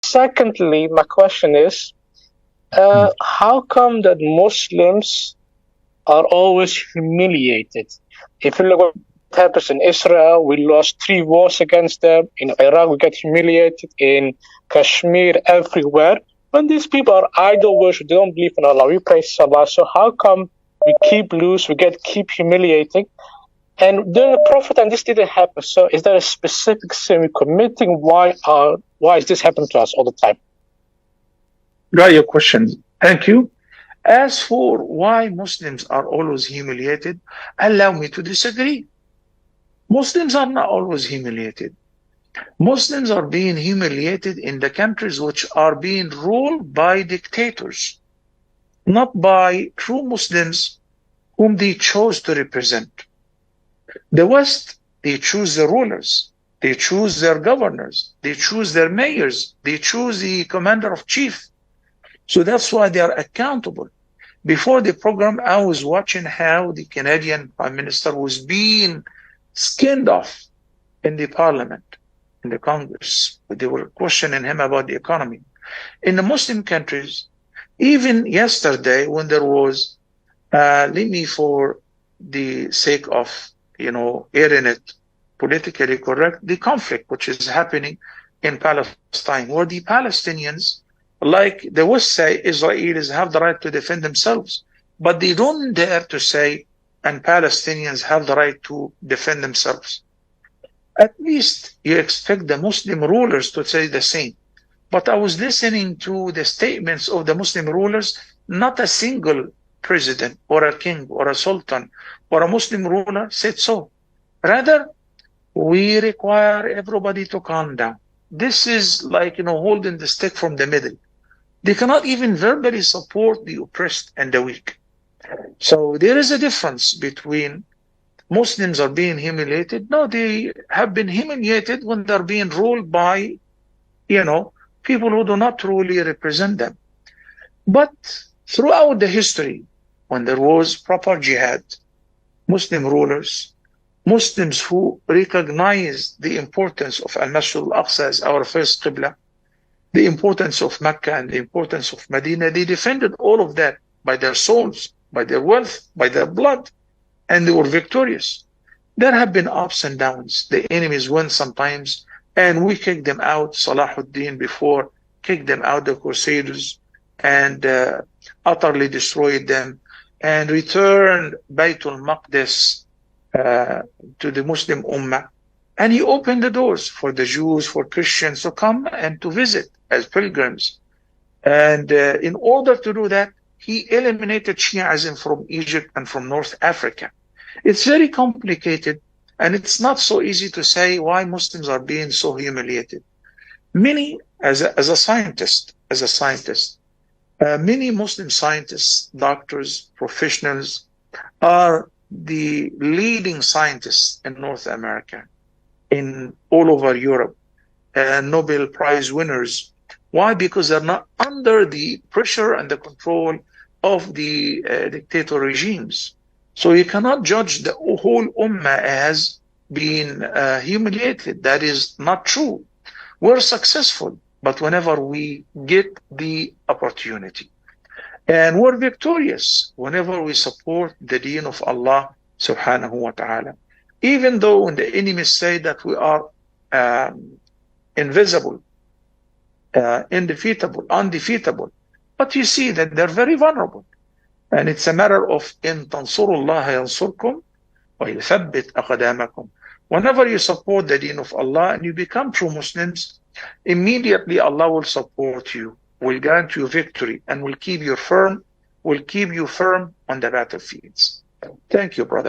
Secondly, my question is, how come that Muslims are always humiliated? If you look what happens in Israel, we lost 3 wars against them. In Iraq, we get humiliated. In Kashmir, everywhere. When these people are idol worship, they don't believe in Allah. We pray Salah. So how come we keep lose? We keep humiliating. And during the Prophet, and this didn't happen. So is there a specific sin we're committing? Why is this happening to us all the time? Got your question. Thank you. As for why Muslims are always humiliated, allow me to disagree. Muslims are not always humiliated. Muslims are being humiliated in the countries which are being ruled by dictators, not by true Muslims whom they chose to represent. The West, they choose the rulers, they choose their governors, they choose their mayors, they choose the commander of chief. So that's why they are accountable. Before the program, I was watching how the Canadian Prime Minister was being skinned off in the Parliament, in the Congress. They were questioning him about the economy. In the Muslim countries, even yesterday when there was, let me for the sake of, airing it politically correct, the conflict which is happening in Palestine, where the Palestinians, like they will say, Israelis have the right to defend themselves, but they don't dare to say, and Palestinians have the right to defend themselves. At least you expect the Muslim rulers to say the same. But I was listening to the statements of the Muslim rulers, not a single president or a king or a sultan or a Muslim ruler said so. Rather, we require everybody to calm down. This is like, holding the stick from the middle. They cannot even verbally support the oppressed and the weak. So there is a difference between Muslims are being humiliated. No, they have been humiliated when they're being ruled by, people who do not truly represent them. But throughout the history, when there was proper jihad, Muslim rulers, Muslims who recognized the importance of Al-Masjid Al-Aqsa as our first Qibla, the importance of Mecca and the importance of Medina, they defended all of that by their souls, by their wealth, by their blood, and they were victorious. There have been ups and downs. The enemies win sometimes, and we kicked them out. Salahuddin before kicked them out, the Crusaders, and utterly destroyed them, and returned Baytul Maqdis to the Muslim Ummah. And he opened the doors for the Jews, for Christians to come and to visit as pilgrims. And in order to do that, he eliminated Shiaism from Egypt and from North Africa. It's very complicated, and it's not so easy to say why Muslims are being so humiliated. Many, as a scientist, many Muslim scientists, doctors, professionals are the leading scientists in North America, in all over Europe, Nobel Prize winners. Why? Because they're not under the pressure and the control of the dictator regimes. So you cannot judge the whole Ummah as being humiliated. That is not true. We're successful, but whenever we get the opportunity. And we're victorious whenever we support the deen of Allah subhanahu wa ta'ala. Even though when the enemies say that we are invisible, undefeatable, but you see that they're very vulnerable. And it's a matter of in tansurullah yansurkum wa yuthabbit aqdamakum. Whenever you support the deen of Allah and you become true Muslims, immediately Allah will support you, will grant you victory, and will keep you firm on the battlefields. Thank you, brother.